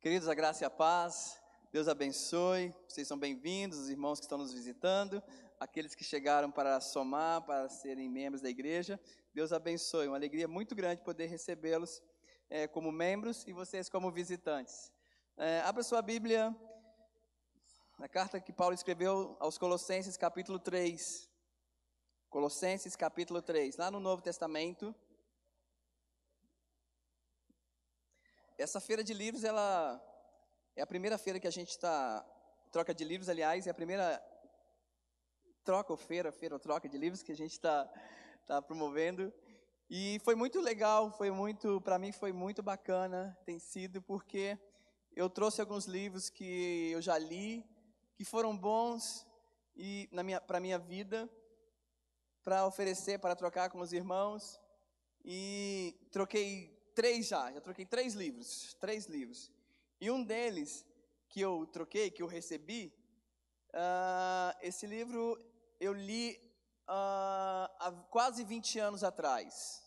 Queridos, a graça e a paz, Deus abençoe, vocês são bem-vindos, os irmãos que estão nos visitando, aqueles que chegaram para somar, para serem membros da igreja, Deus abençoe, uma alegria muito grande poder recebê-los como membros e vocês como visitantes. Abra sua Bíblia, na carta que Paulo escreveu aos Colossenses capítulo 3, Colossenses capítulo 3, lá no Novo Testamento. Essa feira de livros, ela é a primeira feira que a gente troca de livros, aliás, é a primeira troca ou feira ou troca de livros que a gente está promovendo. E foi muito legal, para mim foi muito bacana, tem sido, porque eu trouxe alguns livros que eu já li, que foram bons para a minha vida, para oferecer, para trocar com os irmãos, e troquei já troquei três livros, e um deles que eu troquei, que eu recebi, esse livro eu li há quase 20 anos atrás.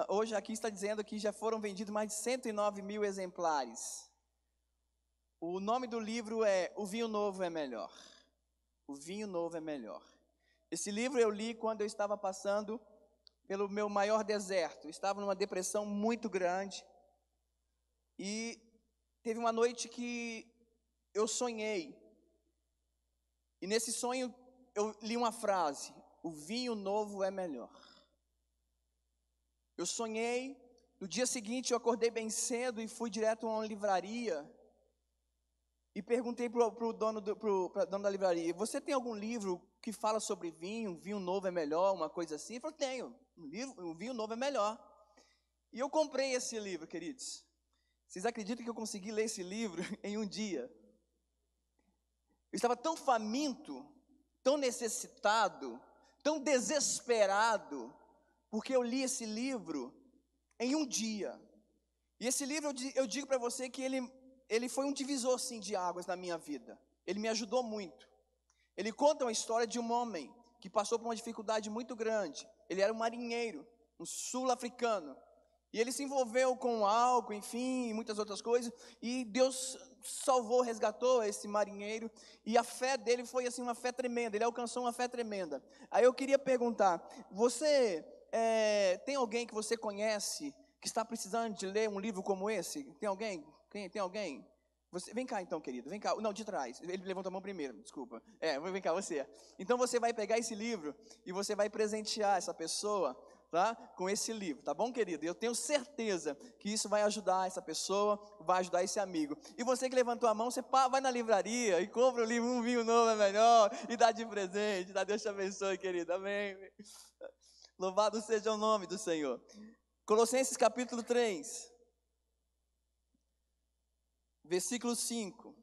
Hoje aqui está dizendo que já foram vendidos mais de 109 mil exemplares. O nome do livro é O Vinho Novo é Melhor. O Vinho Novo é Melhor. Esse livro eu li quando eu estava passando pelo meu maior deserto. Eu estava numa depressão muito grande e teve uma noite que eu sonhei. E nesse sonho eu li uma frase: o vinho novo é melhor. Eu sonhei, no dia seguinte eu acordei bem cedo e fui direto a uma livraria e perguntei para o dono da livraria: você tem algum livro que fala sobre vinho? Vinho novo é melhor, uma coisa assim? Ele falou: tenho, um vinho novo é melhor. E eu comprei esse livro, queridos. Vocês acreditam que eu consegui ler esse livro em um dia? Eu estava tão faminto, tão necessitado, tão desesperado, porque eu li esse livro em um dia. E esse livro, eu digo para você que ele foi um divisor, sim, de águas na minha vida. Ele me ajudou muito. Ele conta uma história de um homem que passou por uma dificuldade muito grande. Ele era um marinheiro, um sul-africano. E ele se envolveu com álcool, enfim, e muitas outras coisas. E Deus salvou, resgatou esse marinheiro. E a fé dele foi assim uma fé tremenda. Ele alcançou uma fé tremenda. Aí eu queria perguntar: você tem alguém que você conhece que está precisando de ler um livro como esse? Tem alguém? Tem alguém? Vem cá então, querido, vem cá. Não, de trás. Ele levantou a mão primeiro, desculpa. Vem cá, você. Então você vai pegar esse livro e você vai presentear essa pessoa, tá? Com esse livro, tá bom, querido? Eu tenho certeza que isso vai ajudar essa pessoa, vai ajudar esse amigo. E você que levantou a mão, você vai na livraria e compra o livro Um Vinho Novo é Melhor e dá de presente. Deus te abençoe, querido. Amém. Louvado seja o nome do Senhor. Colossenses capítulo 3. Versículo 5.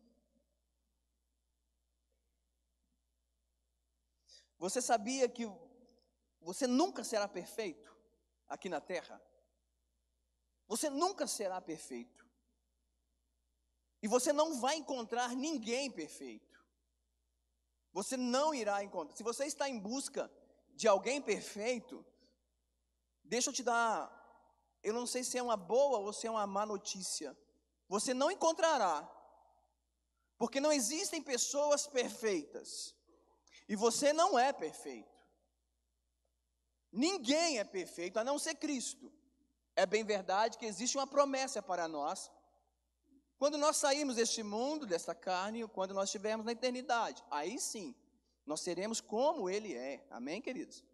Você sabia que você nunca será perfeito aqui na terra? Você nunca será perfeito. E você não vai encontrar ninguém perfeito. Você não irá encontrar. Se você está em busca de alguém perfeito, deixa eu te dar, eu não sei se é uma boa ou se é uma má notícia. Você não encontrará, porque não existem pessoas perfeitas, e você não é perfeito. Ninguém é perfeito, a não ser Cristo. É bem verdade que existe uma promessa para nós, quando nós sairmos deste mundo, desta carne, quando nós estivermos na eternidade, aí sim, nós seremos como Ele é, amém, queridos?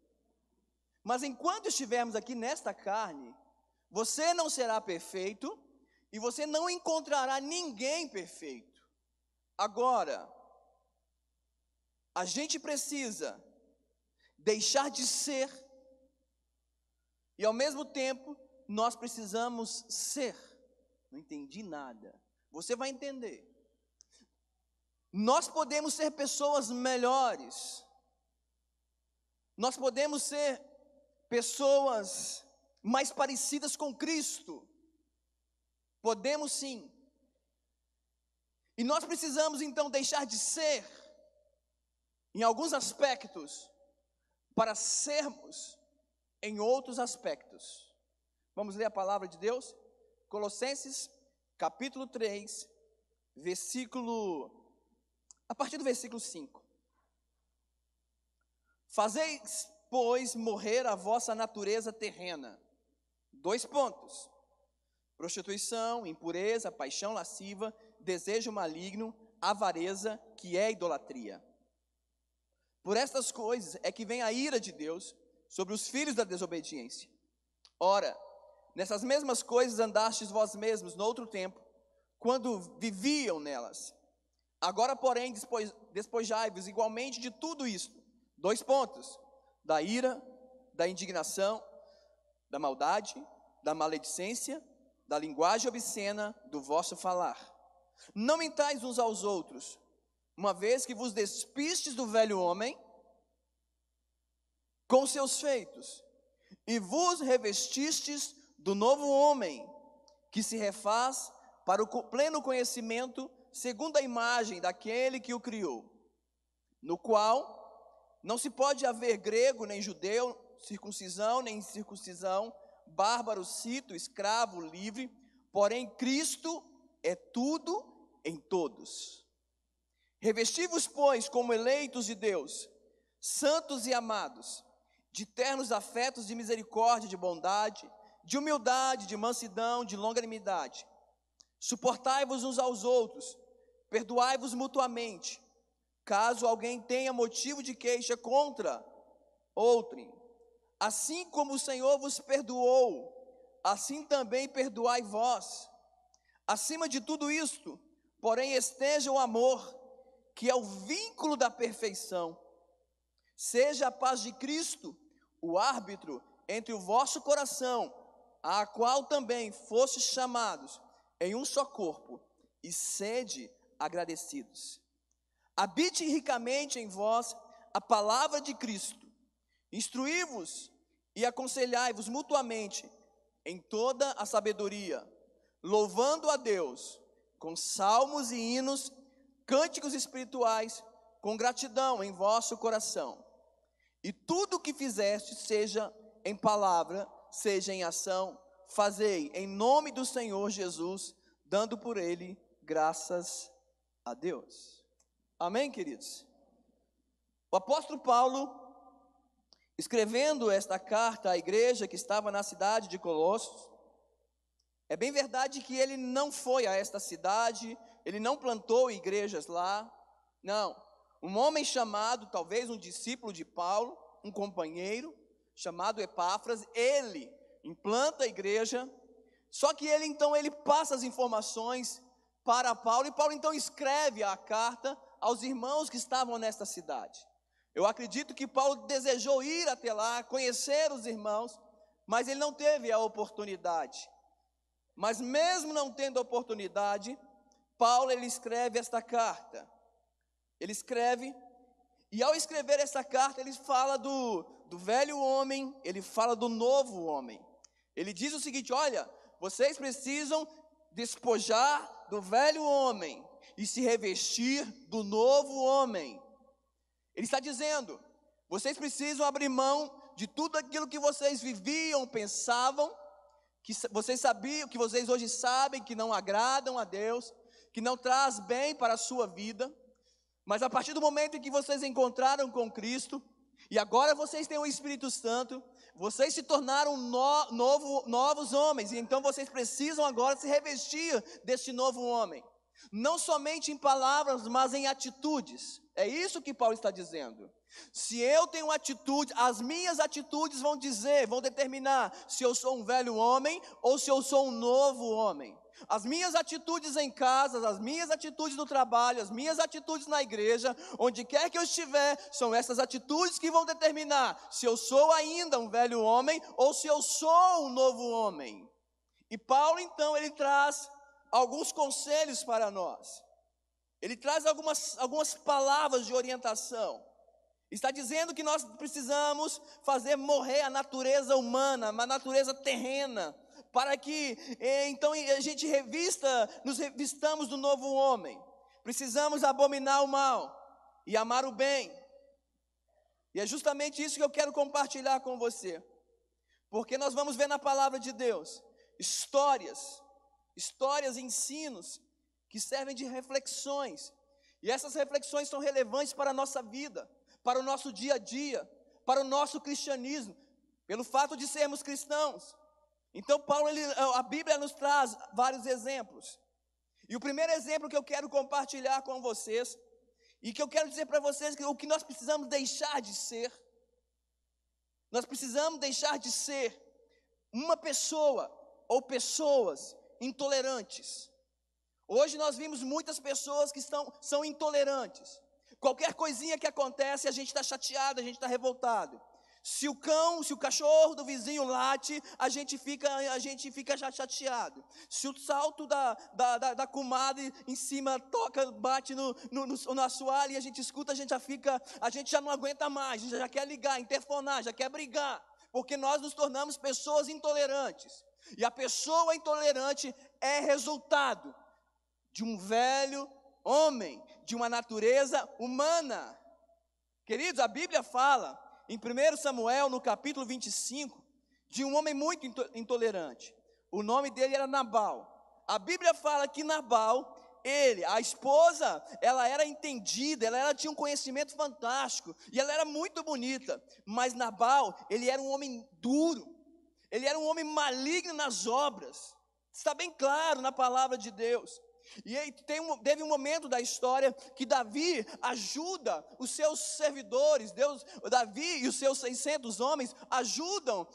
Mas enquanto estivermos aqui nesta carne, você não será perfeito, e você não encontrará ninguém perfeito. Agora, a gente precisa deixar de ser, e ao mesmo tempo, nós precisamos ser. Não entendi nada. Você vai entender. Nós podemos ser pessoas melhores. Nós podemos ser pessoas mais parecidas com Cristo. Podemos sim. E nós precisamos então deixar de ser, em alguns aspectos, para sermos em outros aspectos. Vamos ler a palavra de Deus? Colossenses capítulo 3, a partir do versículo 5. Fazeis, pois, morrer a vossa natureza terrena. 2 pontos. Prostituição, impureza, paixão lasciva, desejo maligno, avareza, que é idolatria. Por estas coisas é que vem a ira de Deus sobre os filhos da desobediência. Ora, nessas mesmas coisas andastes vós mesmos no outro tempo, quando viviam nelas. Agora, porém, despojai-vos igualmente de tudo isto. 2 pontos. Da ira, da indignação, da maldade, da maledicência, da linguagem obscena, do vosso falar. Não mentais uns aos outros, uma vez que vos despistes do velho homem com seus feitos, e vos revestistes do novo homem, que se refaz para o pleno conhecimento, segundo a imagem daquele que o criou, no qual não se pode haver grego nem judeu, circuncisão nem incircuncisão, bárbaro, cito, escravo, livre, porém Cristo é tudo em todos. Revesti-vos, pois, como eleitos de Deus, santos e amados, de ternos afetos de misericórdia, de bondade, de humildade, de mansidão, de longanimidade. Suportai-vos uns aos outros, perdoai-vos mutuamente, caso alguém tenha motivo de queixa contra outrem. Assim como o Senhor vos perdoou, assim também perdoai vós. Acima de tudo isto, porém, esteja o amor, que é o vínculo da perfeição. Seja a paz de Cristo o árbitro entre o vosso coração, a qual também fostes chamados em um só corpo, e sede agradecidos. Habite ricamente em vós a palavra de Cristo. Instruí-vos e aconselhai-vos mutuamente em toda a sabedoria, louvando a Deus com salmos e hinos, cânticos espirituais, com gratidão em vosso coração. E tudo o que fizeste, seja em palavra, seja em ação, fazei em nome do Senhor Jesus, dando por ele graças a Deus. Amém, queridos? O apóstolo Paulo, escrevendo esta carta à igreja que estava na cidade de Colossos, é bem verdade que ele não foi a esta cidade, ele não plantou igrejas lá, não. Um homem chamado, talvez um discípulo de Paulo, um companheiro, chamado Epáfras, ele implanta a igreja, só que ele então passa as informações para Paulo, e Paulo então escreve a carta aos irmãos que estavam nesta cidade. Eu acredito que Paulo desejou ir até lá, conhecer os irmãos, mas ele não teve a oportunidade. Mas mesmo não tendo oportunidade, Paulo ele escreve esta carta. Ele escreve, e ao escrever essa carta, ele fala do velho homem, ele fala do novo homem. Ele diz o seguinte: olha, vocês precisam despojar do velho homem e se revestir do novo homem. Ele está dizendo, vocês precisam abrir mão de tudo aquilo que vocês viviam, pensavam, que vocês sabiam, que vocês hoje sabem que não agradam a Deus, que não traz bem para a sua vida. Mas a partir do momento em que vocês encontraram com Cristo, e agora vocês têm o Espírito Santo, vocês se tornaram novos homens, e então vocês precisam agora se revestir deste novo homem. Não somente em palavras, mas em atitudes. É isso que Paulo está dizendo. Se eu tenho atitude, as minhas atitudes vão determinar se eu sou um velho homem ou se eu sou um novo homem. As minhas atitudes em casa, as minhas atitudes no trabalho, as minhas atitudes na igreja, onde quer que eu estiver, são essas atitudes que vão determinar se eu sou ainda um velho homem ou se eu sou um novo homem. E Paulo então ele traz alguns conselhos para nós. Ele traz algumas palavras de orientação. Está dizendo que nós precisamos fazer morrer a natureza humana, a natureza terrena, para que então a gente nos revistamos do novo homem. Precisamos abominar o mal e amar o bem. E é justamente isso que eu quero compartilhar com você. Porque nós vamos ver na palavra de Deus histórias histórias e ensinos que servem de reflexões. E essas reflexões são relevantes para a nossa vida, para o nosso dia a dia, para o nosso cristianismo, pelo fato de sermos cristãos. Então a Bíblia nos traz vários exemplos. E o primeiro exemplo que eu quero compartilhar com vocês, e que eu quero dizer para vocês que o que nós precisamos deixar de ser, nós precisamos deixar de ser uma pessoa ou pessoas intolerantes. Hoje nós vimos muitas pessoas que são intolerantes. Qualquer coisinha que acontece, a gente está chateado, a gente está revoltado. Se o cachorro do vizinho late, a gente fica já chateado. Se o salto da comadre em cima toca, bate no assoalho e a gente escuta, a gente já não aguenta mais, a gente já quer ligar, interfonar, já quer brigar, porque nós nos tornamos pessoas intolerantes. E a pessoa intolerante é resultado de um velho homem, de uma natureza humana. Queridos, a Bíblia fala em 1 Samuel, no capítulo 25, de um homem muito intolerante. O nome dele era Nabal. A Bíblia fala que Nabal, a esposa, ela era entendida, ela tinha um conhecimento fantástico, e ela era muito bonita. Mas Nabal, ele era um homem duro, ele era um homem maligno nas obras. Está bem claro na palavra de Deus. E aí teve um momento da história que Davi ajuda os seus servidores. Davi e os seus 600 homens ajudam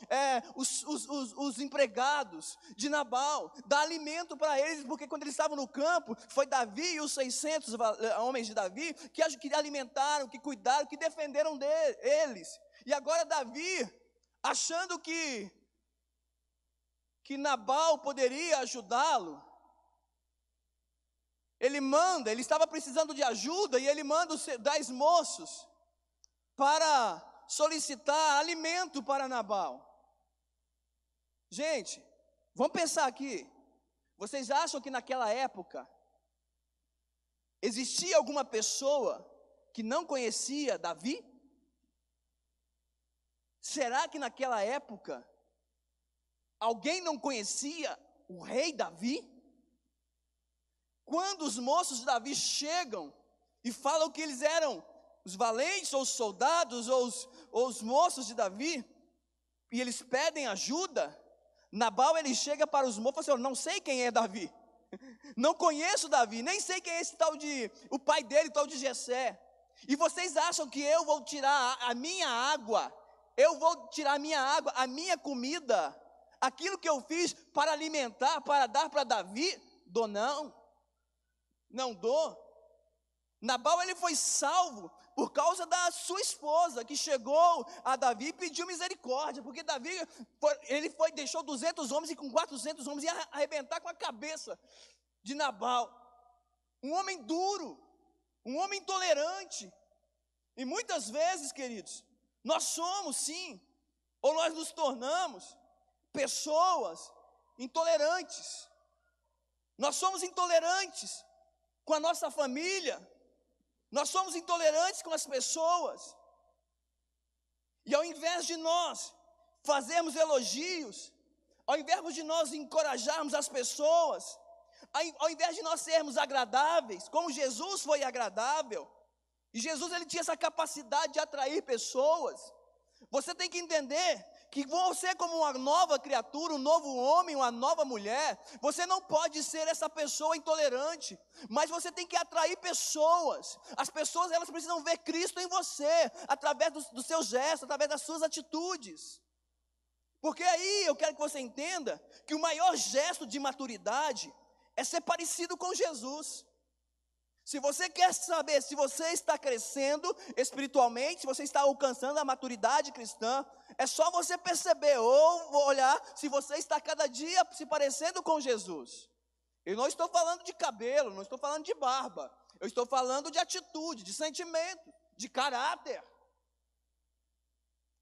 os empregados de Nabal, dá alimento para eles, porque quando eles estavam no campo, foi Davi e os 600 homens de Davi que alimentaram, que cuidaram, que defenderam deles. E agora Davi, achando que Nabal poderia ajudá-lo, ele estava precisando de ajuda, e ele manda os 10 moços para solicitar alimento para Nabal. Gente, vamos pensar aqui. Vocês acham que naquela época existia alguma pessoa que não conhecia Davi? Será que naquela época alguém não conhecia o rei Davi? Quando os moços de Davi chegam e falam que eles eram os valentes, ou os soldados, ou os moços de Davi, e eles pedem ajuda, Nabal, ele chega para os moços e fala assim: não sei quem é Davi, não conheço Davi, nem sei quem é esse o pai dele, tal de Jessé. E vocês acham que eu vou tirar a minha água, a minha comida, aquilo que eu fiz para alimentar, para dar para Davi? Não dou. Nabal, ele foi salvo por causa da sua esposa, que chegou a Davi e pediu misericórdia, porque Davi, deixou 200 homens, e com 400 homens ia arrebentar com a cabeça de Nabal. Um homem duro, um homem intolerante. E muitas vezes, queridos, nós somos sim, ou nós nos tornamos pessoas intolerantes. Nós somos intolerantes com a nossa família, nós somos intolerantes com as pessoas, e ao invés de nós fazermos elogios, ao invés de nós encorajarmos as pessoas, ao invés de nós sermos agradáveis, como Jesus foi agradável, e Jesus, ele tinha essa capacidade de atrair pessoas. Você tem que entender que você, como uma nova criatura, um novo homem, uma nova mulher, você não pode ser essa pessoa intolerante, mas você tem que atrair pessoas. As pessoas, elas precisam ver Cristo em você, através dos seus gestos, através das suas atitudes. Porque aí eu quero que você entenda que o maior gesto de maturidade é ser parecido com Jesus. Se você quer saber se você está crescendo espiritualmente, se você está alcançando a maturidade cristã, é só você perceber ou olhar se você está cada dia se parecendo com Jesus. Eu não estou falando de cabelo, não estou falando de barba, eu estou falando de atitude, de sentimento, de caráter.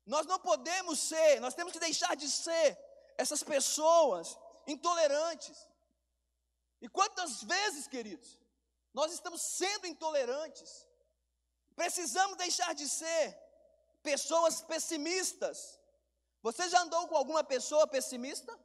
Nós não podemos ser, nós temos que deixar de ser essas pessoas intolerantes. E quantas vezes, queridos, nós estamos sendo intolerantes? Precisamos deixar de ser pessoas pessimistas. Você já andou com alguma pessoa pessimista?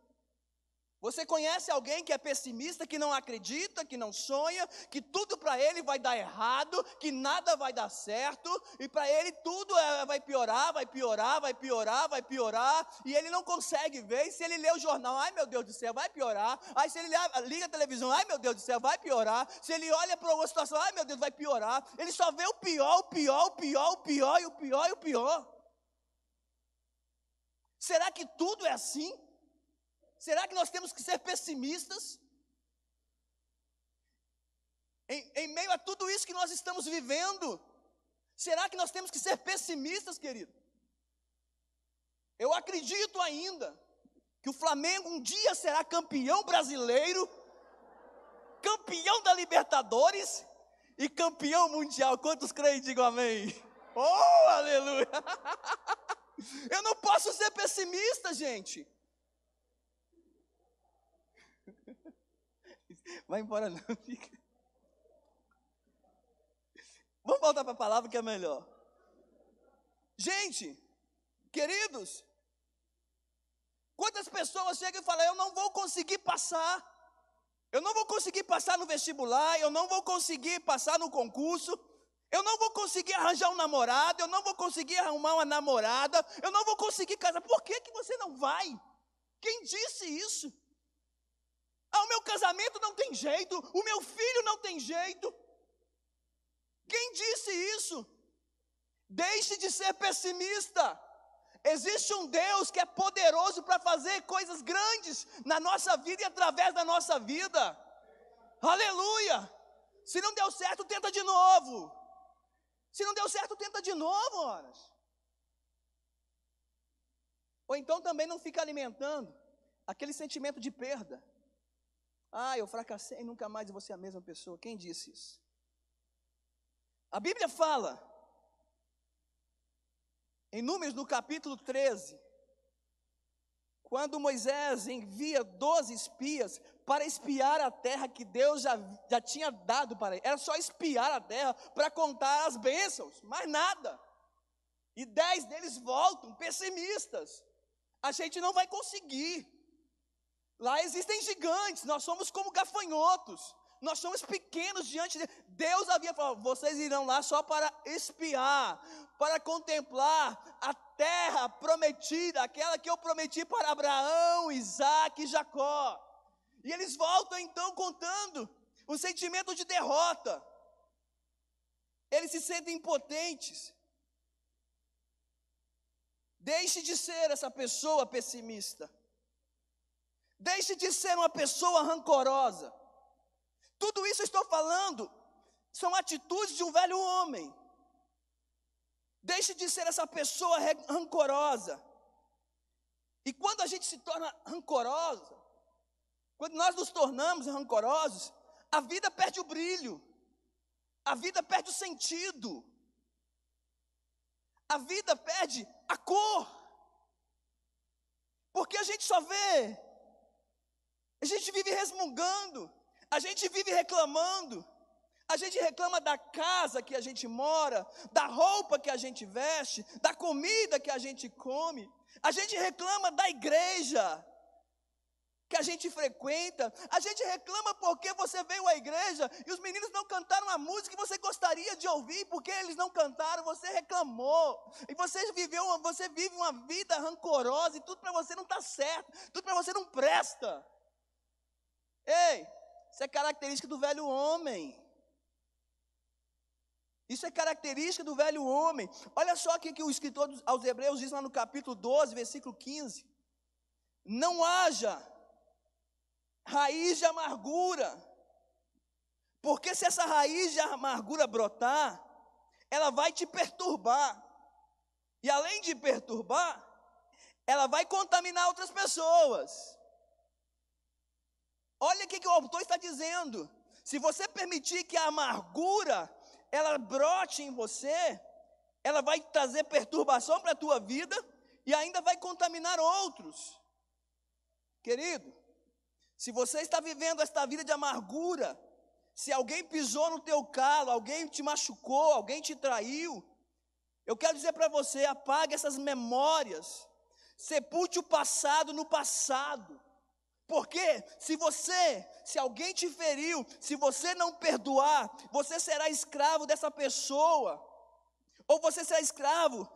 Você conhece alguém que é pessimista, que não acredita, que não sonha, que tudo para ele vai dar errado, que nada vai dar certo, e para ele tudo vai piorar, vai piorar, vai piorar, vai piorar, e ele não consegue ver. E se ele lê o jornal, ai meu Deus do céu, vai piorar. Aí se ele liga a televisão, ai meu Deus do céu, vai piorar. Se ele olha para uma situação, ai meu Deus, vai piorar. Ele só vê o pior, o pior, o pior, o pior, e o pior, e o pior. Será que tudo é assim? Será que nós temos que ser pessimistas? Em meio a tudo isso que nós estamos vivendo, será que nós temos que ser pessimistas, querido? Eu acredito ainda que o Flamengo um dia será campeão brasileiro, campeão da Libertadores e campeão mundial. Quantos creem, digam amém? Oh, aleluia! Eu não posso ser pessimista, gente. Vai embora não, fica. Vamos voltar para a palavra que é melhor. Gente, queridos, quantas pessoas chegam e falam, eu não vou conseguir passar. Eu não vou conseguir passar no vestibular, eu não vou conseguir passar no concurso, eu não vou conseguir arranjar um namorado, eu não vou conseguir arrumar uma namorada, eu não vou conseguir casar. Por que você não vai? Quem disse isso? O meu casamento não tem jeito, o meu filho não tem jeito. Quem disse isso? Deixe de ser pessimista. Existe um Deus que é poderoso para fazer coisas grandes na nossa vida e através da nossa vida. Aleluia! Se não deu certo, tenta de novo. Se não deu certo, tenta de novo, horas. Ou então também não fica alimentando aquele sentimento de perda. Eu fracassei, nunca mais vou ser a mesma pessoa. Quem disse isso? A Bíblia fala, em Números, no capítulo 13, quando Moisés envia 12 espias para espiar a terra que Deus já tinha dado para ele. Era só espiar a terra para contar as bênçãos, mais nada. E 10 deles voltam pessimistas. A gente não vai conseguir. Lá existem gigantes, nós somos como gafanhotos, nós somos pequenos diante de Deus. Havia falado, vocês irão lá só para espiar, para contemplar a terra prometida, aquela que eu prometi para Abraão, Isaque e Jacó. E eles voltam então contando um sentimento de derrota. Eles se sentem impotentes. Deixe de ser essa pessoa pessimista. Deixe de ser uma pessoa rancorosa. Tudo isso eu estou falando são atitudes de um velho homem. Deixe de ser essa pessoa rancorosa. E quando a gente se torna rancorosa, quando nós nos tornamos rancorosos, a vida perde o brilho, a vida perde o sentido, a vida perde a cor, porque a gente só vê. A gente vive resmungando, a gente vive reclamando, a gente reclama da casa que a gente mora, da roupa que a gente veste, da comida que a gente come, a gente reclama da igreja que a gente frequenta, a gente reclama porque você veio à igreja e os meninos não cantaram a música que você gostaria de ouvir, porque eles não cantaram, você reclamou, e você vive uma vida rancorosa, e tudo para você não está certo, tudo para você não presta. Ei, isso é característica do velho homem. Isso é característica do velho homem. Olha só o que o escritor aos Hebreus diz lá no capítulo 12, versículo 15. Não haja raiz de amargura, porque se essa raiz de amargura brotar, ela vai te perturbar. E além de perturbar, ela vai contaminar outras pessoas. Olha o que o autor está dizendo. Se você permitir que a amargura ela brote em você, ela vai trazer perturbação para a tua vida e ainda vai contaminar outros. Querido, se você está vivendo esta vida de amargura, se alguém pisou no teu calo, alguém te machucou, alguém te traiu, eu quero dizer para você, apague essas memórias, sepulte o passado no passado. Porque se alguém te feriu, se você não perdoar, você será escravo dessa pessoa. Ou você será escravo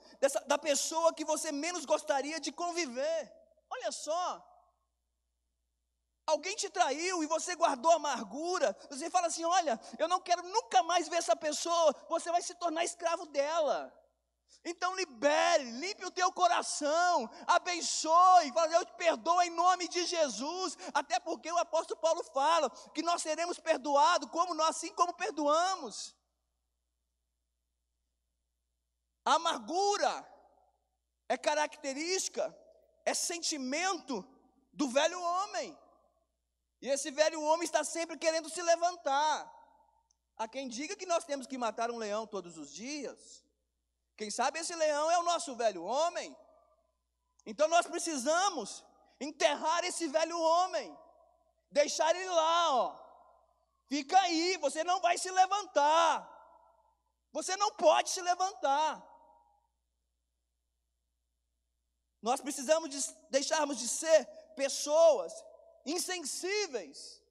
da pessoa que você menos gostaria de conviver. Olha só. Alguém te traiu e você guardou amargura. Você fala assim, olha, eu não quero nunca mais ver essa pessoa. Você vai se tornar escravo dela. Então libere, limpe o teu coração, abençoe, fala, eu te perdoo em nome de Jesus. Até porque o apóstolo Paulo fala que nós seremos perdoados assim como perdoamos. A amargura é característica, é sentimento do velho homem. E esse velho homem está sempre querendo se levantar. Há quem diga que nós temos que matar um leão todos os dias. Quem sabe esse leão é o nosso velho homem. Então nós precisamos enterrar esse velho homem. Deixar ele lá, ó. Fica aí, você não vai se levantar. Você não pode se levantar. Nós precisamos deixarmos de ser pessoas insensíveis.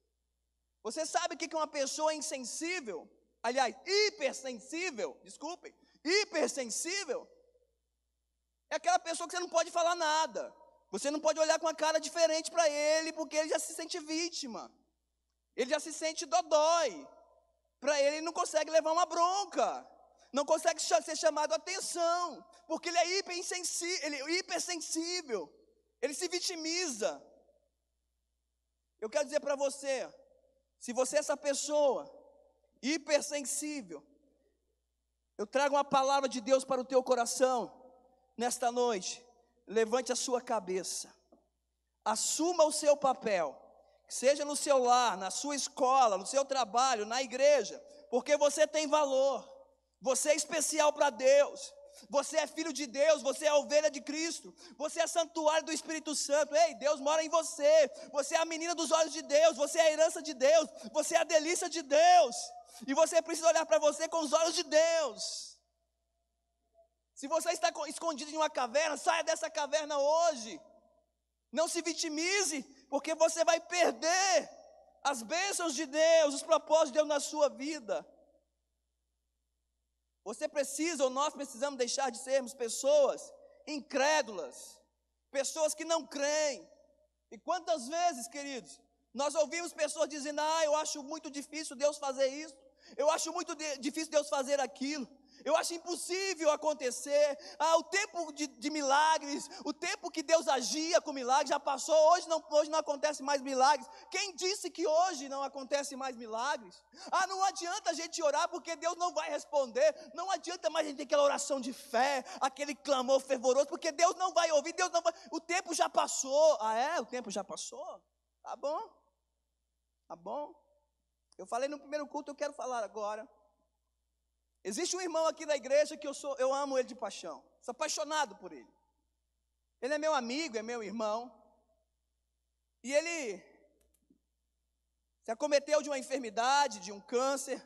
Você sabe o que é uma pessoa insensível? Aliás, hipersensível, desculpem. Hipersensível é aquela pessoa que você não pode falar nada. Você não pode olhar com a cara diferente para ele, porque ele já se sente vítima. Ele já se sente dodói. Para ele não consegue levar uma bronca. Não consegue ser chamado a atenção, porque ele é hipersensível. Ele se vitimiza. Eu quero dizer para você, se você é essa pessoa hipersensível, eu trago uma palavra de Deus para o teu coração, nesta noite. Levante a sua cabeça, assuma o seu papel, seja no seu lar, na sua escola, no seu trabalho, na igreja, porque você tem valor, você é especial para Deus. Você é filho de Deus, você é a ovelha de Cristo, você é santuário do Espírito Santo. Ei, Deus mora em você, você é a menina dos olhos de Deus, você é a herança de Deus, você é a delícia de Deus, e você precisa olhar para você com os olhos de Deus. Se você está escondido em uma caverna, saia dessa caverna hoje. Não se vitimize, porque você vai perder as bênçãos de Deus, os propósitos de Deus na sua vida. Você precisa, ou nós precisamos deixar de sermos pessoas incrédulas, pessoas que não creem. E quantas vezes, queridos, nós ouvimos pessoas dizendo, eu acho muito difícil Deus fazer isso, eu acho muito difícil Deus fazer aquilo, eu acho impossível acontecer. O tempo de milagres, o tempo que Deus agia com milagres já passou, hoje não acontece mais milagres. Quem disse que hoje não acontece mais milagres? Não adianta a gente orar porque Deus não vai responder, não adianta mais a gente ter aquela oração de fé, aquele clamor fervoroso, porque Deus não vai ouvir, Deus não vai, o tempo já passou. O tempo já passou? Tá bom, tá bom. Eu falei no primeiro culto, eu quero falar agora. Existe um irmão aqui da igreja que eu amo ele de paixão, sou apaixonado por ele. Ele é meu amigo, é meu irmão. E ele se acometeu de uma enfermidade, de um câncer.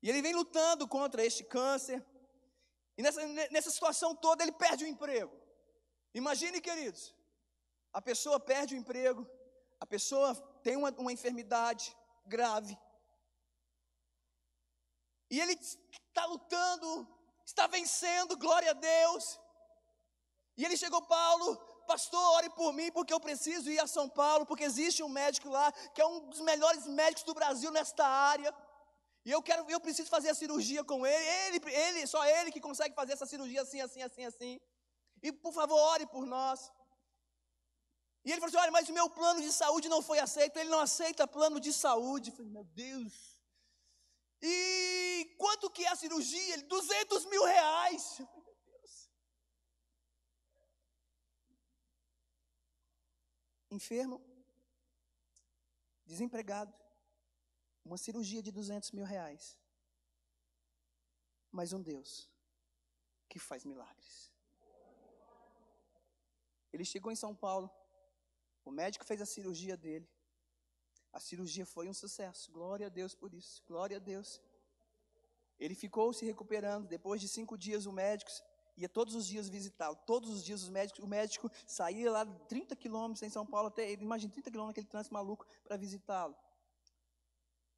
E ele vem lutando contra este câncer. E nessa situação toda ele perde o emprego. Imagine, queridos, a pessoa perde o emprego, a pessoa tem uma enfermidade grave. E ele está lutando, está vencendo, glória a Deus. E ele chegou, Paulo, pastor, ore por mim, porque eu preciso ir a São Paulo, porque existe um médico lá, que é um dos melhores médicos do Brasil nesta área. E eu preciso fazer a cirurgia com ele, só ele que consegue fazer essa cirurgia assim, assim, assim, assim. E por favor, ore por nós. E ele falou assim, olha, mas o meu plano de saúde não foi aceito, ele não aceita plano de saúde. Eu falei, meu Deus. E quanto que é a cirurgia? Ele, 200 mil reais. Meu Deus. Enfermo, desempregado, uma cirurgia de 200 mil reais. Mas um Deus que faz milagres. Ele chegou em São Paulo, o médico fez a cirurgia dele. A cirurgia foi um sucesso, glória a Deus por isso, glória a Deus. Ele ficou se recuperando, depois de 5 dias o médico ia todos os dias visitá-lo. Todos os dias o médico saía lá 30 quilômetros em São Paulo, até, imagina, 30 quilômetros, aquele trânsito maluco, para visitá-lo.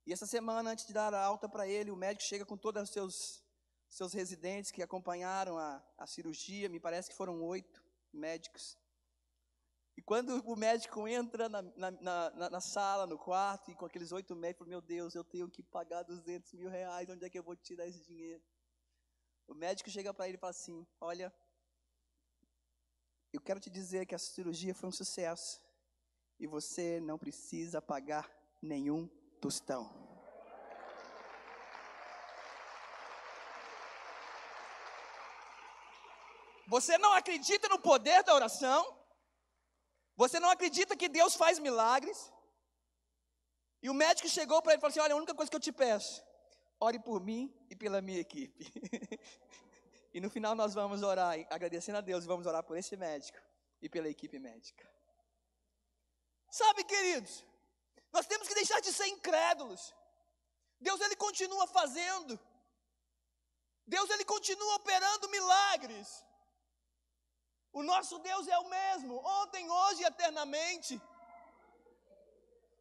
E essa semana, antes de dar a alta para ele, o médico chega com todos os seus residentes que acompanharam a cirurgia, me parece que foram 8 médicos. E quando o médico entra na sala, no quarto, e com aqueles 8 médicos, fala, meu Deus, eu tenho que pagar 200 mil reais, onde é que eu vou tirar esse dinheiro? O médico chega para ele e fala assim, olha, eu quero te dizer que a cirurgia foi um sucesso, e você não precisa pagar nenhum tostão. Você não acredita no poder da oração? Você não acredita que Deus faz milagres? E o médico chegou para ele e falou assim, olha, a única coisa que eu te peço, ore por mim e pela minha equipe. E no final nós vamos orar, agradecendo a Deus, e vamos orar por esse médico e pela equipe médica. Sabe, queridos, nós temos que deixar de ser incrédulos. Deus, Ele continua fazendo. Deus, Ele continua operando milagres. O nosso Deus é o mesmo, ontem, hoje e eternamente.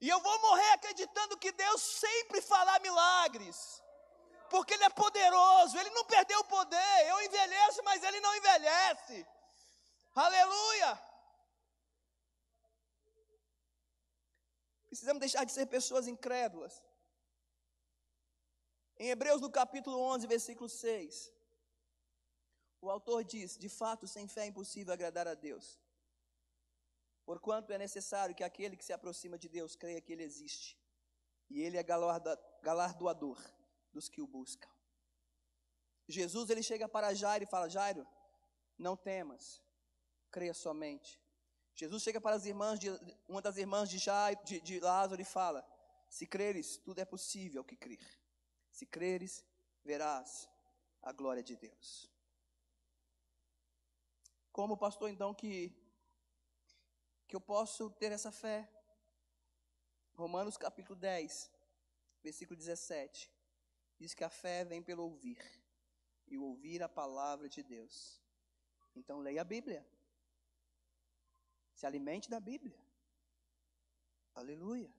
E eu vou morrer acreditando que Deus sempre fará milagres. Porque Ele é poderoso, Ele não perdeu o poder. Eu envelheço, mas Ele não envelhece. Aleluia! Precisamos deixar de ser pessoas incrédulas. Em Hebreus, no capítulo 11, versículo 6, o autor diz, de fato, sem fé é impossível agradar a Deus. Porquanto é necessário que aquele que se aproxima de Deus creia que Ele existe. E Ele é galardoador dos que o buscam. Jesus, Ele chega para Jairo e fala, Jairo, não temas, creia somente. Jesus chega para uma das irmãs de Lázaro e fala, se creres, tudo é possível que crer. Se creres, verás a glória de Deus. Como pastor, então, que eu posso ter essa fé? Romanos capítulo 10, versículo 17, diz que a fé vem pelo ouvir, e o ouvir a palavra de Deus. Então leia a Bíblia, se alimente da Bíblia. Aleluia,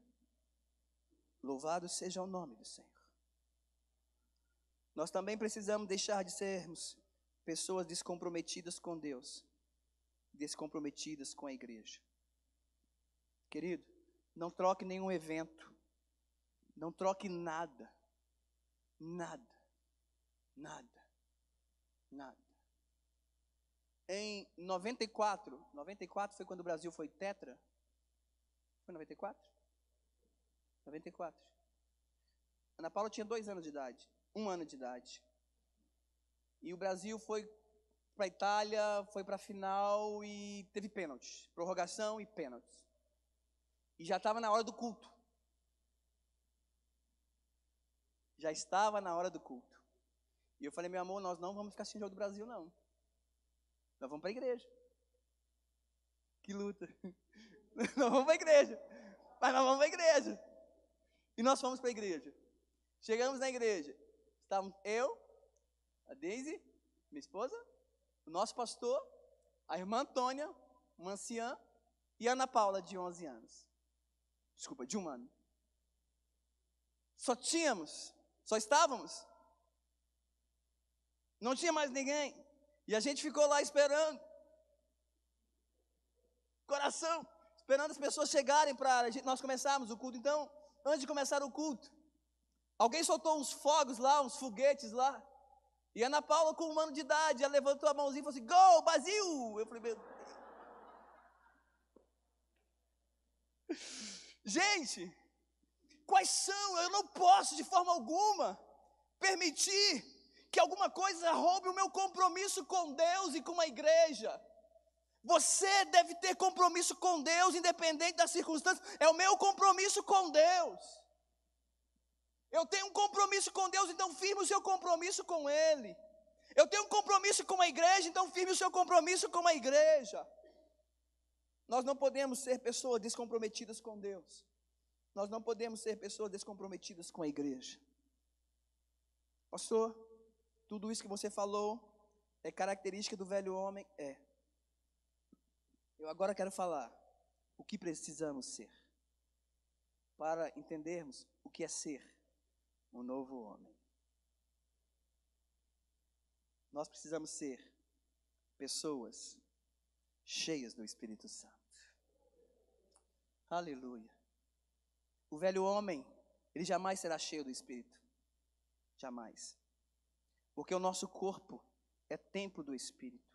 louvado seja o nome do Senhor. Nós também precisamos deixar de sermos pessoas descomprometidas com Deus, descomprometidas com a igreja. Querido, não troque nenhum evento, não troque nada, nada. Em 94 foi quando o Brasil foi tetra? Foi 94? 94. Ana Paula tinha 2 anos de idade, 1 ano de idade. E o Brasil foi para a Itália, foi para a final e teve pênalti, prorrogação e pênalti. E já estava na hora do culto. Já estava na hora do culto. E eu falei, meu amor, nós não vamos ficar assistindo o jogo do Brasil, não. Nós vamos para a igreja. Que luta. Nós vamos para a igreja. Mas nós vamos para a igreja. E nós fomos para a igreja. Chegamos na igreja. Estávamos eu, a Deise, minha esposa, o nosso pastor, a irmã Antônia, uma anciã, e a Ana Paula, de 11 anos. Desculpa, de 1 ano. Só estávamos. Não tinha mais ninguém. E a gente ficou lá esperando. Coração, esperando as pessoas chegarem para nós começarmos o culto. Então, antes de começar o culto, alguém soltou uns fogos lá, uns foguetes lá. E a Ana Paula, com 1 ano de idade, ela levantou a mãozinha e falou assim, Gol, Brasil! Eu falei, meu Deus. Gente, quais são? Eu não posso de forma alguma permitir que alguma coisa roube o meu compromisso com Deus e com a igreja. Você deve ter compromisso com Deus, independente das circunstâncias. É o meu compromisso com Deus. Eu tenho um compromisso com Deus, então firme o seu compromisso com Ele. Eu tenho um compromisso com a igreja, então firme o seu compromisso com a igreja. Nós não podemos ser pessoas descomprometidas com Deus. Nós não podemos ser pessoas descomprometidas com a igreja. Pastor, tudo isso que você falou É característica do velho homem? É. Eu agora quero falar o que precisamos ser, para entendermos o que é ser um novo homem. Nós precisamos ser pessoas cheias do Espírito Santo. Aleluia. O velho homem, ele jamais será cheio do Espírito. Jamais. Porque o nosso corpo é templo do Espírito.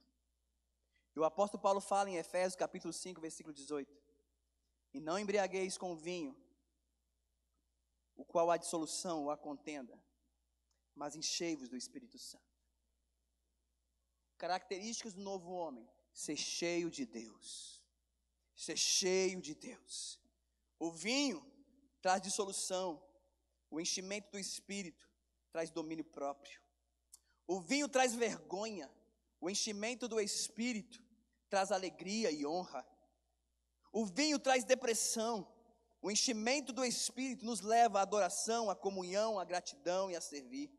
E o apóstolo Paulo fala em Efésios capítulo 5, versículo 18. E não embriagueis com vinho, o qual há dissolução ou há contenda, mas enchei-vos do Espírito Santo. Características do novo homem: ser cheio de Deus. Ser cheio de Deus. O vinho traz dissolução. O enchimento do Espírito traz domínio próprio. O vinho traz vergonha. O enchimento do Espírito traz alegria e honra. O vinho traz depressão. O enchimento do Espírito nos leva à adoração, à comunhão, à gratidão e a servir.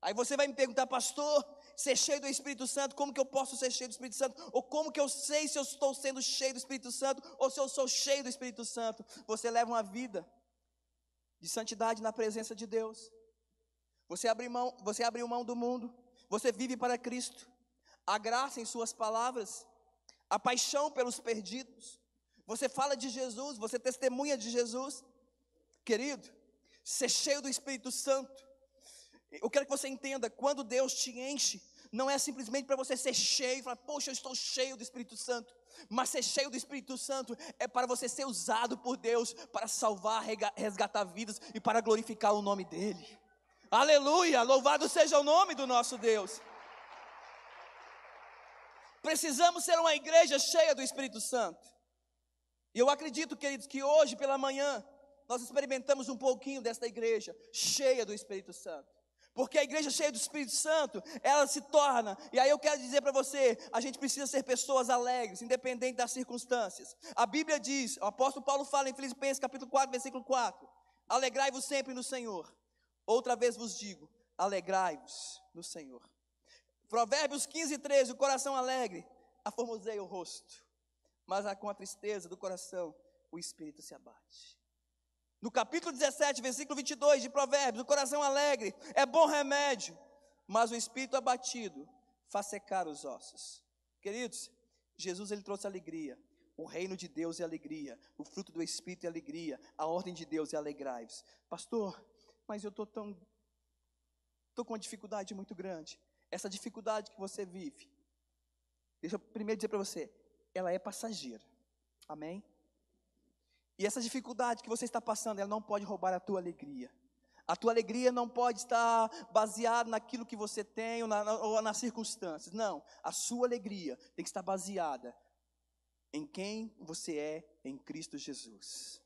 Aí você vai me perguntar: pastor, ser cheio do Espírito Santo, como que eu posso ser cheio do Espírito Santo? Ou como que eu sei se eu estou sendo cheio do Espírito Santo, ou se eu sou cheio do Espírito Santo? Você leva uma vida de santidade na presença de Deus. Você abriu mão do mundo. Você vive para Cristo. A graça em suas palavras, a paixão pelos perdidos. Você fala de Jesus, você testemunha de Jesus. Querido, ser cheio do Espírito Santo, eu quero que você entenda: quando Deus te enche, não é simplesmente para você ser cheio e falar: poxa, eu estou cheio do Espírito Santo. Mas ser cheio do Espírito Santo é para você ser usado por Deus para salvar, resgatar vidas e para glorificar o nome dEle. Aleluia, louvado seja o nome do nosso Deus. Precisamos ser uma igreja cheia do Espírito Santo. E eu acredito, queridos, que hoje pela manhã nós experimentamos um pouquinho desta igreja cheia do Espírito Santo. Porque a igreja cheia do Espírito Santo, ela se torna, e aí eu quero dizer para você, a gente precisa ser pessoas alegres, independente das circunstâncias. A Bíblia diz, o apóstolo Paulo fala em Filipenses capítulo 4, versículo 4, alegrai-vos sempre no Senhor. Outra vez vos digo, alegrai-vos no Senhor. Provérbios 15, 13, o coração alegre aformoseia o rosto, mas com a tristeza do coração o espírito se abate. No capítulo 17, versículo 22 de Provérbios, o coração alegre é bom remédio, mas o espírito abatido faz secar os ossos. Queridos, Jesus, ele trouxe alegria. O reino de Deus é alegria, o fruto do Espírito é alegria, a ordem de Deus é alegrai-vos. Pastor, mas eu estou com uma dificuldade muito grande. Essa dificuldade que você vive, deixa eu primeiro dizer para você, ela é passageira. Amém? E essa dificuldade que você está passando, ela não pode roubar a tua alegria. A tua alegria não pode estar baseada naquilo que você tem ou nas circunstâncias. Não, a sua alegria tem que estar baseada em quem você é em Cristo Jesus.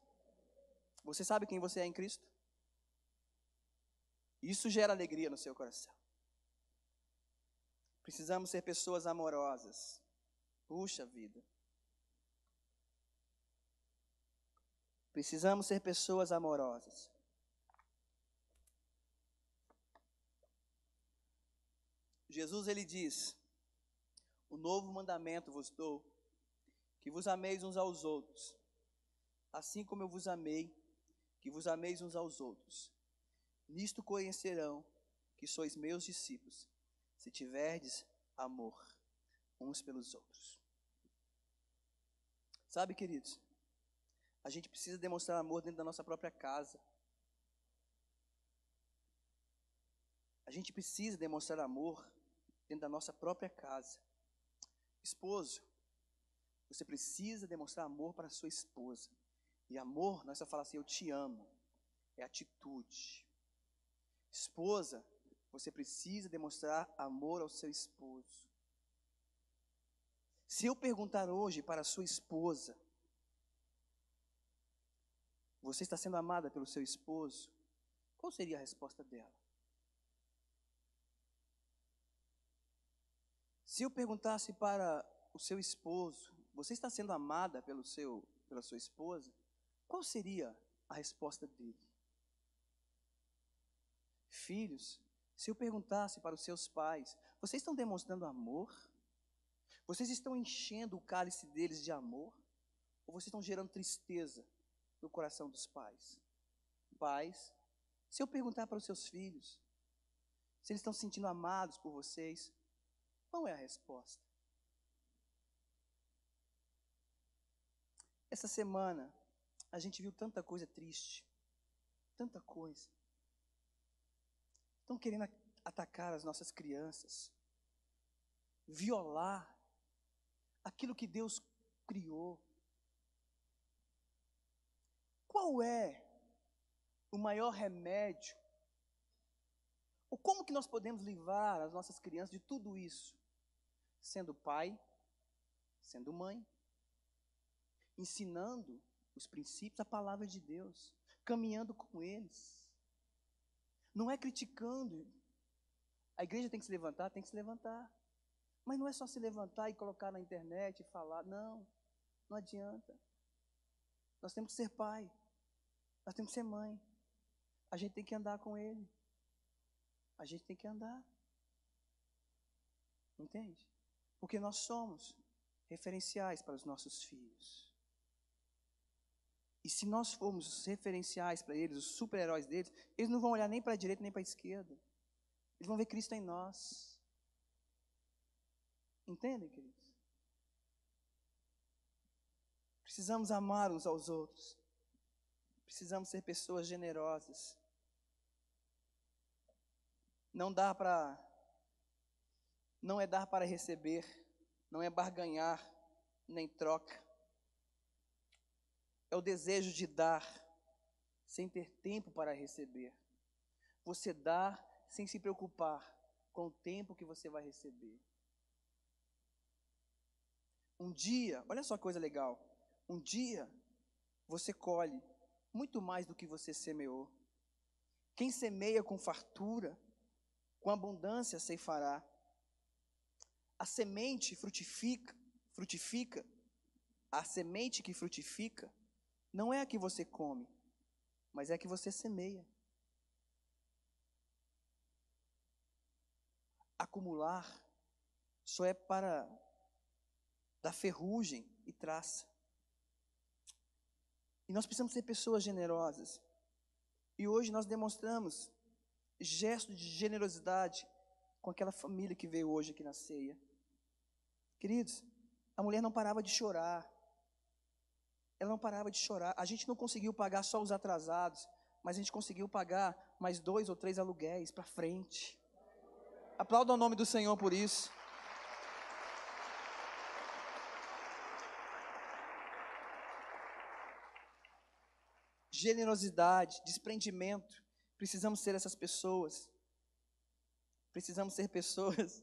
Você sabe quem você é em Cristo? Isso gera alegria no seu coração. Precisamos ser pessoas amorosas. Puxa vida. Precisamos ser pessoas amorosas. Jesus, ele diz: o novo mandamento vos dou, que vos ameis uns aos outros, assim como eu vos amei, que vos ameis uns aos outros. Nisto conhecerão que sois meus discípulos, se tiverdes amor uns pelos outros. Sabe, queridos, a gente precisa demonstrar amor dentro da nossa própria casa. A gente precisa demonstrar amor dentro da nossa própria casa. Esposo, você precisa demonstrar amor para a sua esposa. E amor, não é só falar assim, eu te amo. É atitude. Esposa, você precisa demonstrar amor ao seu esposo. Se eu perguntar hoje para a sua esposa, você está sendo amada pelo seu esposo? Qual seria a resposta dela? Se eu perguntasse para o seu esposo, você está sendo amada pela sua esposa? Qual seria a resposta dele? Filhos, Se eu perguntasse para os seus pais, vocês estão demonstrando amor? Vocês estão enchendo o cálice deles de amor? Ou vocês estão gerando tristeza no coração dos pais? Pais, se eu perguntar para os seus filhos, se eles estão se sentindo amados por vocês, qual é a resposta? Essa semana, a gente viu tanta coisa triste, tanta coisa. Estão querendo atacar as nossas crianças, violar aquilo que Deus criou. Qual é o maior remédio? Ou como que nós podemos livrar as nossas crianças de tudo isso? Sendo pai, sendo mãe, ensinando os princípios, a palavra de Deus, caminhando com eles. Não é criticando. A igreja tem que se levantar, tem que se levantar. Mas não é só se levantar e colocar na internet e falar. Não, não adianta. Nós temos que ser pai. Nós temos que ser mãe. A gente tem que andar com ele. A gente tem que andar. Entende? Porque nós somos referenciais para os nossos filhos. E se nós formos referenciais para eles, os super-heróis deles, eles não vão olhar nem para a direita nem para a esquerda. Eles vão ver Cristo em nós. Entendem, queridos? Precisamos amar uns aos outros. Precisamos ser pessoas generosas. Não é dar para receber, não é barganhar, nem troca. É o desejo de dar, sem ter tempo para receber. Você dá sem se preocupar com o tempo que você vai receber. Um dia, olha só que coisa legal. Um dia, você colhe muito mais do que você semeou. Quem semeia com fartura, com abundância ceifará. A semente frutifica. A semente que frutifica não é a que você come, mas é a que você semeia. Acumular só é para dar ferrugem e traça. E nós precisamos ser pessoas generosas. E hoje nós demonstramos gesto de generosidade com aquela família que veio hoje aqui na ceia. Queridos, a mulher não parava de chorar. Ela não parava de chorar. A gente não conseguiu pagar só os atrasados, mas a gente conseguiu pagar mais 2 ou 3 aluguéis para frente. Aplauda o nome do Senhor por isso. Generosidade, desprendimento. Precisamos ser essas pessoas. Precisamos ser pessoas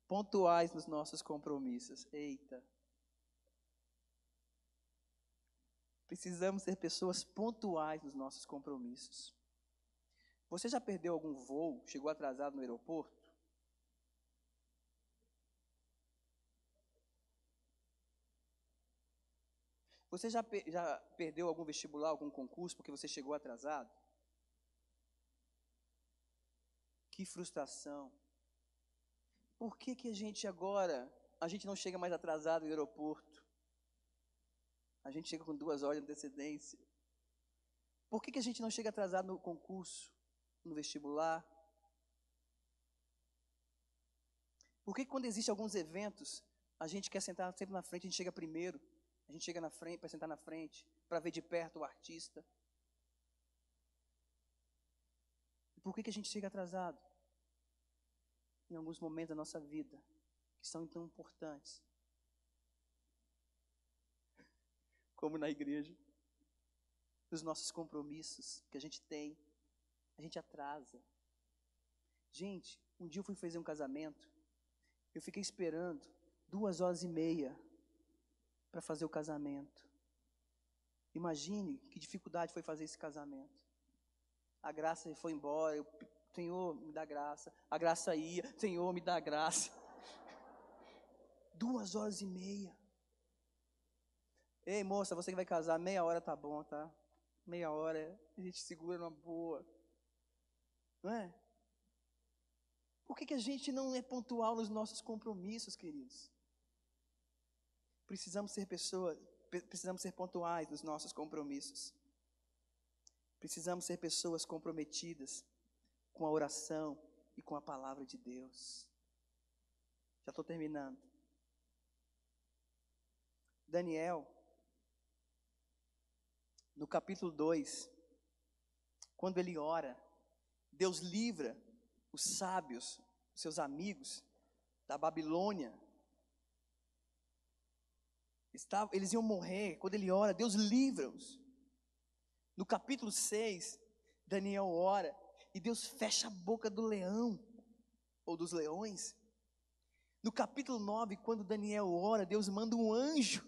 pontuais nos nossos compromissos. Eita. Precisamos ser pessoas pontuais nos nossos compromissos. Você já perdeu algum voo, chegou atrasado no aeroporto? Você já perdeu algum vestibular, algum concurso porque você chegou atrasado? Que frustração. Por que a gente agora, a gente não chega mais atrasado no aeroporto? A gente chega com 2 horas de antecedência. Por que a gente não chega atrasado no concurso, no vestibular? Por que quando existem alguns eventos, a gente quer sentar sempre na frente, a gente chega primeiro? A gente chega na frente, para sentar na frente, para ver de perto o artista. E por que a gente chega atrasado? Em alguns momentos da nossa vida, que são tão importantes. Como na igreja. Os nossos compromissos que a gente tem, a gente atrasa. Gente, um dia eu fui fazer um casamento, eu fiquei esperando 2 horas e meia para fazer o casamento. Imagine que dificuldade foi fazer esse casamento. A graça foi embora, Senhor, me dá graça. A graça ia, Senhor, me dá graça. 2 horas e meia. Ei, moça, você que vai casar, meia hora tá bom, tá? Meia hora, a gente segura numa boa. Não é? Por que a gente não é pontual nos nossos compromissos, queridos? Precisamos ser pontuais nos nossos compromissos. Precisamos ser pessoas comprometidas com a oração e com a palavra de Deus. Já estou terminando. Daniel, no capítulo 2, quando ele ora, Deus livra os sábios, os seus amigos, da Babilônia. Eles iam morrer. Quando ele ora, Deus livra-os. No capítulo 6, Daniel ora e Deus fecha a boca do leão, ou dos leões. No capítulo 9, quando Daniel ora, Deus manda um anjo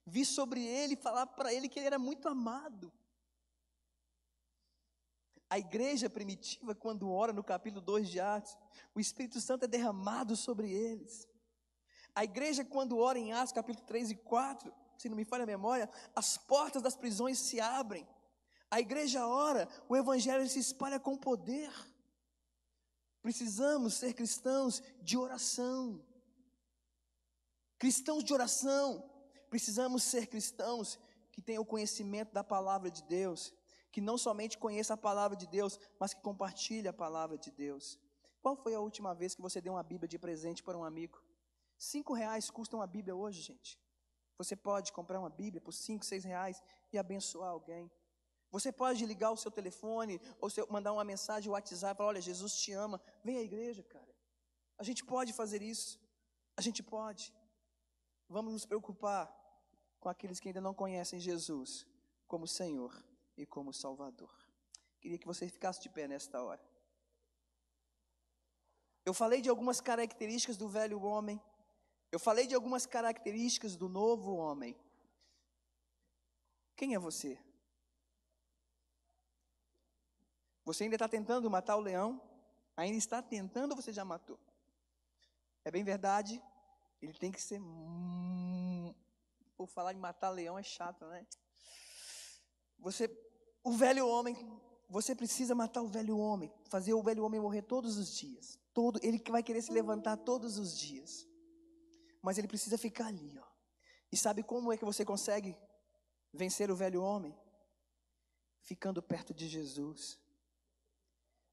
vir sobre ele e falar para ele que ele era muito amado. A igreja primitiva, quando ora no capítulo 2 de Atos, o Espírito Santo é derramado sobre eles. A igreja, quando ora em Atos capítulo 3 e 4, se não me falha a memória, as portas das prisões se abrem. A igreja ora, o evangelho se espalha com poder. Precisamos ser cristãos de oração. Cristãos de oração. Precisamos ser cristãos que tenham o conhecimento da palavra de Deus, que não somente conheça a palavra de Deus, mas que compartilhe a palavra de Deus. Qual foi a última vez que você deu uma Bíblia de presente para um amigo? R$5 custa uma Bíblia hoje, gente. Você pode comprar uma Bíblia por R$5, R$6 e abençoar alguém. Você pode ligar o seu telefone, ou mandar uma mensagem no WhatsApp e falar: olha, Jesus te ama, vem à igreja, cara. A gente pode fazer isso. A gente pode. Vamos nos preocupar com aqueles que ainda não conhecem Jesus como Senhor e como Salvador. Queria que você ficasse de pé nesta hora. Eu falei de algumas características do velho homem. Eu falei de algumas características do novo homem. Quem é você? Você ainda está tentando matar o leão? Ainda está tentando ou você já matou? É bem verdade, ele tem que ser... Por falar em matar leão é chato, né? O velho homem, você precisa matar o velho homem, fazer o velho homem morrer todos os dias. Ele vai querer se levantar todos os dias. Mas ele precisa ficar ali, ó. E sabe como é que você consegue vencer o velho homem? Ficando perto de Jesus.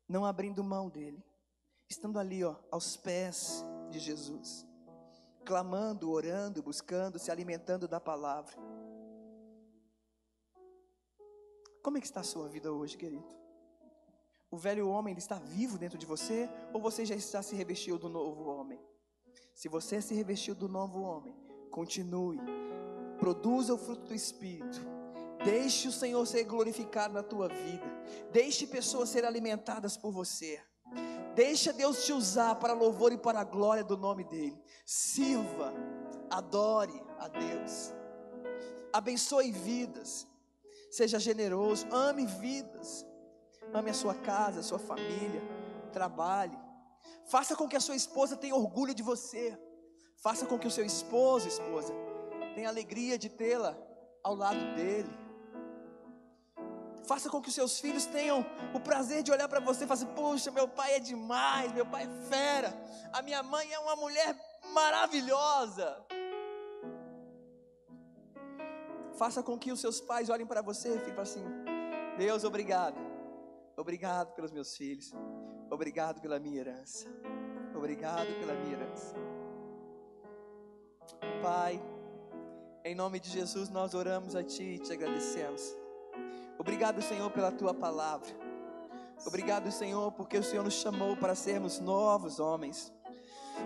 Não abrindo mão dele. Estando ali, ó, aos pés de Jesus. Clamando, orando, buscando, se alimentando da palavra. Como é que está a sua vida hoje, querido? O velho homem, ele está vivo dentro de você? Ou você já se revestiu do novo homem? Se você se revestiu do novo homem, continue. Produza o fruto do Espírito. Deixe o Senhor ser glorificado na tua vida. Deixe pessoas serem alimentadas por você. Deixa Deus te usar para louvor e para a glória do nome dEle. Sirva, adore a Deus. Abençoe vidas. Seja generoso, ame vidas. Ame a sua casa, a sua família. Trabalhe. Faça com que a sua esposa tenha orgulho de você. Faça com que o seu esposo, esposa, tenha alegria de tê-la ao lado dele. Faça com que os seus filhos tenham o prazer de olhar para você e falar assim: poxa, meu pai é demais, meu pai é fera, a minha mãe é uma mulher maravilhosa. Faça com que os seus pais olhem para você e falem assim: Deus, obrigado. Obrigado pelos meus filhos. Obrigado pela minha herança. Obrigado pela minha herança. Pai, em nome de Jesus nós oramos a Ti e Te agradecemos. Obrigado, Senhor, pela Tua palavra. Obrigado, Senhor, porque o Senhor nos chamou para sermos novos homens.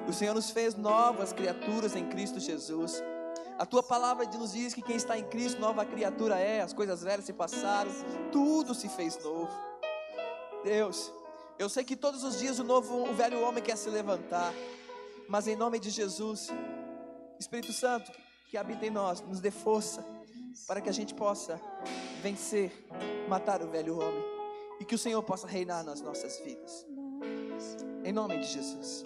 O Senhor nos fez novas criaturas em Cristo Jesus. A Tua palavra nos diz que quem está em Cristo, nova criatura é. As coisas velhas se passaram, tudo se fez novo. Deus, eu sei que todos os dias o velho homem quer se levantar, mas em nome de Jesus, Espírito Santo que habita em nós, nos dê força para que a gente possa vencer, matar o velho homem, e que o Senhor possa reinar nas nossas vidas, em nome de Jesus.